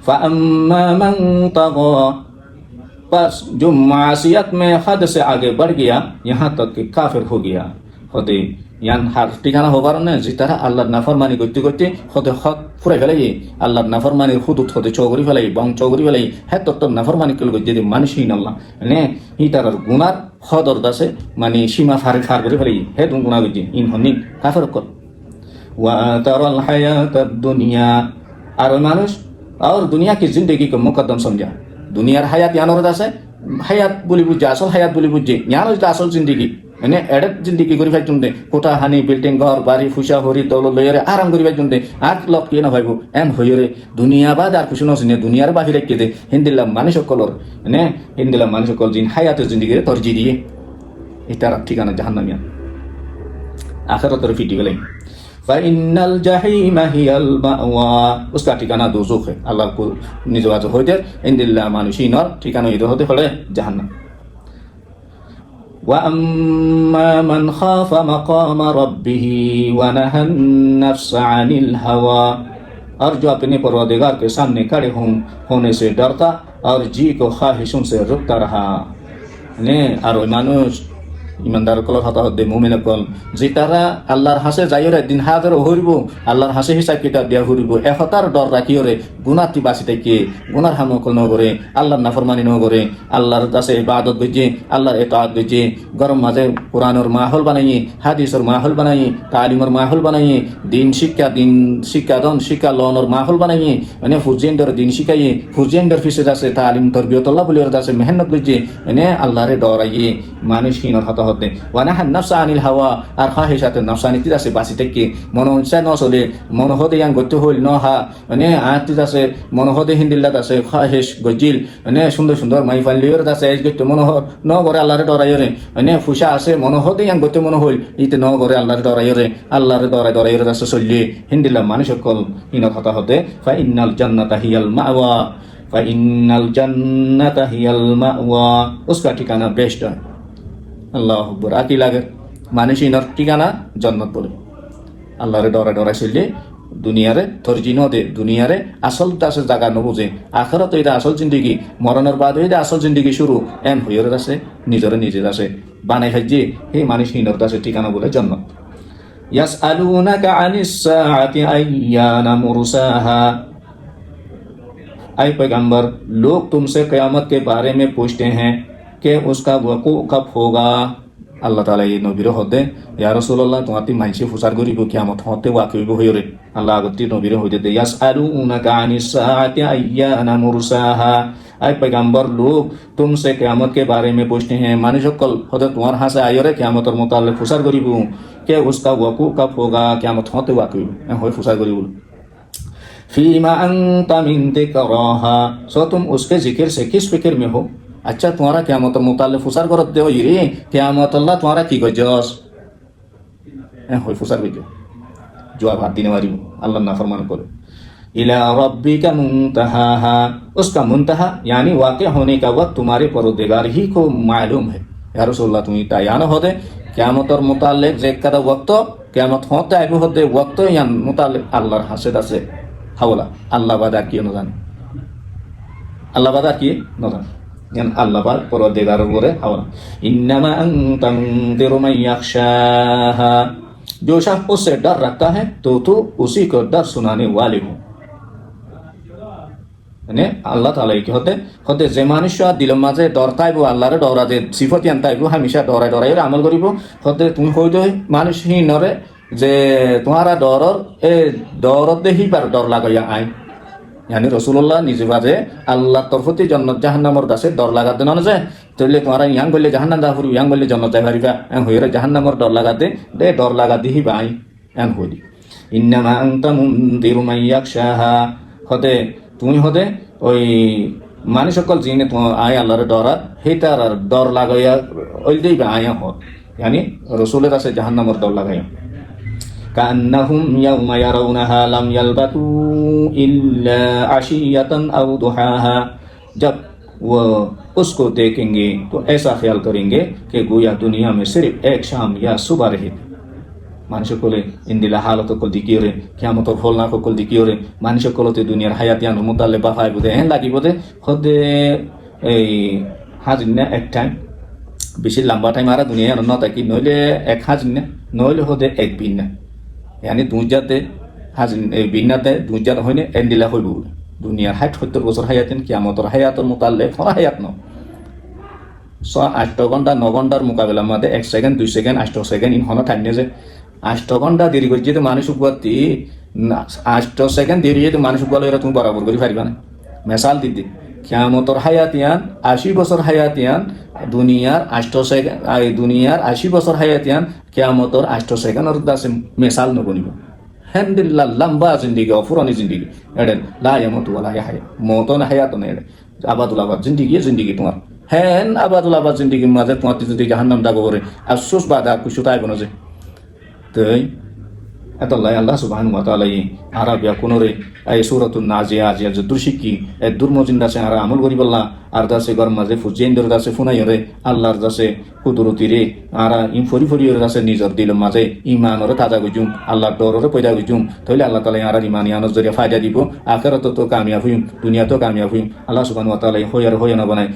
فأما من طغى, बस जो मासियत में हद से आगे बढ़ गया यहाँ तक कि काफिर हो गया, হতে ইয়ান হার ঠিকানা হবার না যে তারা আল্লাহর নাফরমানি করতে করতে হতে হক ফুরাই ফেলাই, আল্লাহর নাফরমানির হুদুদ হতে চৌগরি ফেলাই বং চৌগরি ফেলাই, হ্যাঁ তোর নাফরমানি করলে যদি মানুষই নাল্লা মানে ই তার গুনার হদর দাসে মানে সীমা ফারে ফার করে ফেলাই, হে তুমি গুণা করছি ইন হনি কাফের কর। ওয়া তারাল হায়াতাদ দুনিয়া, আর ওই মানুষ আর দুনিয়া কি জিন্দগি को मुकद्दम समझा, দুনিয়ার হায়াত ইয়ানোর আছে, হায়াত বলি বুঝছে আসল হায়াত বলি বুঝছে ইয়ান হচ্ছে আসল জিন্দগি, মানে এডেট জিন্দগি করি ভাই চুনতে কোটা হানি বিল্ডিং ঘর বাড়ি ফুসা হরি তল লইরে আরাম করি ভাই চুনতে আর লক কি না ভাইব এম হইরে দুনিয়া বাদ আর কিছু নসিনে দুনিয়ার বাহিরে কেদে হিন্দিলাম মানুষ সকলর মানে হিন্দিলাম মানুষ সকল জিন হায়াতের জিন্দগি তরজি দিয়ে এটার ঠিকানা জাহান্নামিয়া আখিরাতের ফিটি গেলেন। ফাইনাল জাহিমা হিয়াল মাওয়া, उसका ঠিকানা दोजख है। আল্লাহ को নিজওয়াজ হইতে ইনদিল্লাহ মানুষিনর ঠিকানা ইদ হতে হলে জাহান্নাম। ওয়া আম্মা মান খাফা মাকাম রাব্বিহি ওয়া নাহান নাফস আনিল হাওয়া, और जो अपने परवरदिगार के सामने खड़े होने से डरता और जी को ख्वाहिशों से रुकता रहा, ने আর ওই মানুষ ইমানদার কলর হতা হতে মুমিন কল যে তারা আল্লাহর হাসে যাইরে দিন হাজার হরিব, আল্লাহর হাসে হিসাব কিতাব দিয়া হরিব, একতার ডর রাখিওরে গুনাতি বাসি থেকে গুনার হামকল নগরে আল্লাহর নাফরমানি নগরে আল্লাহর কাছে ইবাদত বুঝে আল্লাহর ইতাআত বুঝে গরম মাঝে কোরআনের মাহল বানাইয়ে হাদিসের মাহল বানাইয়ে তালিমের মাহল বানাইয়ে দিন শিক্ষা দন শিক্ষা লনের মাহল বানাইয়ে মানে ফুজেন্ডর দিন শিখাইয়ে ফুজেন্ডর ফিসে যাচ্ছে তালিম তরবিয়তুল্লাহ বলিওর যাচ্ছে মেহনত বুঝে মানে আল্লাহরে ডরাইয়ে মানুষহীনর হতা হতে ওয়ানাহান নাফসা আনিল হাওয়া, আর খাহিশাতুন নাফসানিতি আছে বাসি থেকে মনো ইচ্ছা নচলে মনো হদে ইয়ান গতি হইল নহা মানে আতি আছে মনো হদে হিন্দিল্লাত আছে খাহিশ গজিল মানে সুন্দর সুন্দর মাইফাল লিওর আছে এজ গতি মনো ন করে আল্লাহরে ডরাইরে মানে ফুসা আছে মনো হদে ইয়ান গতি মনো হইল ইতে ন করে আল্লাহরে ডরাইরে আল্লাহরে ডরাইরে আছে চললি হিন্দিল্লাহ মানুষ সকল ইন কথা হতে ফা ইন্নাল জান্নাতা হিয়াল মাওয়া, ফা ইন্নাল জান্নাতা হিয়াল মাওয়া, उसका ঠিকানা বেস্ট হয়। আল্লাহ আকবার, আকি লাগে মানুষিনর ঠিকানা জন্নত বলে আল্লাহরে ডরাই ডরাই চললে দুনিয়ারে ধৈর্য নদে দুনিয়ারে আসল দাসের জায়গা নবুঝে আখেরাত এটা আসল জিন্দগি, মরণের বাদ এটা আসল জিন্দগি শুরু এম হইয়ের আছে নিজের নিজের আছে বানাই খাইছে সেই মানুষহীনর দাসের ঠিকানা বলে জন্নত। ইয়াসআলুনাকা আনিস সাআতি আইয়ানা মুরসাহা, ऐ पैगंबर लोग तुमसे क़यामत के बारे में पूछते हैं कि उसका वक़ू कब होगा। আল্লাহ তাআলা এই নবীর হদে ইয়া রাসূলুল্লাহ তোমাতি মাইসি ফুসার করিব কিয়ামত হতে ওয়াকিব হইরে আল্লাহ আগতি নবীর হইতে দে ইয়াসআলুনাকা আনিস সাআতি আইয়ানা মুরসাহা, ऐ पैगंबर लोग तुमसे क़यामत के बारे में पूछते हैं মানুষ সকল হতে তোমার হাসে আইরে কিয়ামতের মুতাল্লিক ফুসার করিব कि उसका वक़ू कब होगा, কিয়ামত হতে ওয়াকিব হয় ফুসার করিব। फीमा अंता मिन दिक्राहा, सो तुम उसके जिक्र से किस फिक्र में हो। अच्छा तुम्हारा क़यामत मुताल्लिक़ फुसार करत दे हो रे क़यामत अल्लाह तुम्हारा की गजस होय फुसार गजो जवाब हाथ देने वाली अल्लाह नाफरमान करे। इला रब्बिका मुंतहाहा, उसका मुंतहा यानी वाक़ होने का वक्त तुम्हारे परवरदिगार ही को मालूम है। या रसूलुल्लाह तुम्हें तयान हो दे क़यामतर मुताल्लिक़ जे कदा वक्त क़यामत होते आगे होते वक्त या मुताल्लिक़ अल्लाहर हासिद আছে হাওলা আল্লাহ বাদ আর কি ন জানে, আল্লাহ বাদ আর কি ন জানে यान अल्लाह बाद परवरदिगार করে হাওলা। इन्नमा अंता मुनदिरु मन यख्शाहा, जो शख्स उससे डर रखता है तो उसी को डर सुनाने वाले हो। মানে আল্লাহ তাআলা কি হতে যে মানুষ দিলের মাঝে ডর তাইব আল্লাহরে ডরাতে সিফত ইয়ান তাইব হামেশা ডরাই ডরাই আমল করিব হতে তুমি হইতে মানুষহীনরে যে তোমারা ডরর এ ডরত দেখি বার ডর লাগাইয়া আই यानी रसूलुल्लाह নিজে বাজে আল্লাহ তরফতি জান্নাত জাহান্নামের দাসে ডর লাগাতে না যায় তাহলে তোমারা ইয়াং বললে জাহান্নাম দা ফুরি ইয়াং বললে জান্নাত যাই পারিবা এম হইরে জাহান্নামের ডর লাগাতে দে ডর লাগা দিহি বাই এম হইলি। ইন্নামা আনতা মুনদিরু মান ইয়াখশাহা, হতে তুমি হতে ওই মানুষ সকল জিনে তোমার আয় আল্লাহর ডরা হেতার ডর লাগাইয়া ওই দিবা আয়া হত यानी রসুলের আছে জাহান্নামের ডর লাগাইয়া। كأنهم يوم يرونها لم يلبثوا إلا عشية أو ضحاها, जब वो उसको देखेंगे तो ऐसा ख्याल करेंगे कि गोया दुनिया में सिर्फ एक शाम या सुबह रही थी। মানুষসকলে ইন্দিলা হালত কল দি কিয়রে কিয়ামতর ফল না কল দি কিয়রে মানুষসকলতে দুনিয়ার হায়াতিয়ান মুতালে বাফাই বোধে হেন লাগিব দে সদে এই হাজিন না এক টাইম বেশি লম্বা টাইম আর দুনিয়া ন থাকি নইলে এক হাজিন না নইলে সদে এক বিন না ইয়ানি দুজাতে হাজিন এই বিনাতে দুজাত হয়নি এন্দিলা হইব দুনিয়ার 60-70 বছর হায়াতেন কিয়ামতর হায়াতর মুতালে ফরা হায়াত ন 8 ঘন্টা 9 ঘন্টার মোকাবেলার মধ্যে 1 সেকেন্ড 2 সেকেন্ড 8 সেকেন্ড ইন হনো টাইম যে 8 ঘন্টা দেরি করে যদি মানুষ উপতি 8 সেকেন্ড দেরি যদি মানুষ উপলে এরা তুমি বরাবর করে পারিবা না মিসাল দিদি কিয়ামতর হায়াতিয়ান 80 বছর হায়াতিয়ান দুনিয়ার 8 সেকেন্ড দুনিয়ার 80 বছর হায়াতিয়ান কিয়ামতর 8 সেকেন্ডর দাসে মিসাল নবনিব হ্যান্ডিল্লা লম্বা জিন্দিগি অফুরানি জিন্দিগি এডেন লা ইয়ামুতু ওয়া লা ইয়াহয়া মওতন হায়াতন এডে আবাদুল আবাদ জিন্দিগি তোমার হ্যান আবাদুল আবাদ জিন্দিগির মাঝে তোমার যদি জাহান্নাম দাগ করে আফসোস বাদা কিছু তাই বনো যে তাই এতলাই আল্লাহ সুবহানাহু ওয়া তাআলা আরাবিয়া কোনরে এই সূরাতুন নাজিয়া আজিয়া যে দুরশিকি এই দুরমজিন্দা সে আর আমল করি বললা আর দাসে গর মাঝে ফুজেন্দর দাসে ফুনাইরে আল্লাহর দাসে কুদরতি রে আর ইন ফরি ফরির দাসে নিজর দিল মাঝে ঈমানরে তাজা গজুম আল্লাহর ডররে পয়দা গজুম তাইলে আল্লাহ তাআলা আর ঈমানিয়ানোর জরিয়া ফায়দা দিব আখিরাত তো কামিয়াব হইম দুনিয়া তো কামিয়াব হইম আল্লাহ সুবহানাহু ওয়া তাআলা হইয়া না বানায়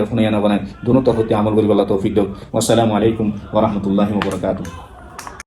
ফুনাইয়া না বানায় দুনো তরফতে আমল করি বললা তৌফিক দাও আসসালামু আলাইকুম ওয়া রাহমাতুল্লাহি ওয়া বারাকাতুহু।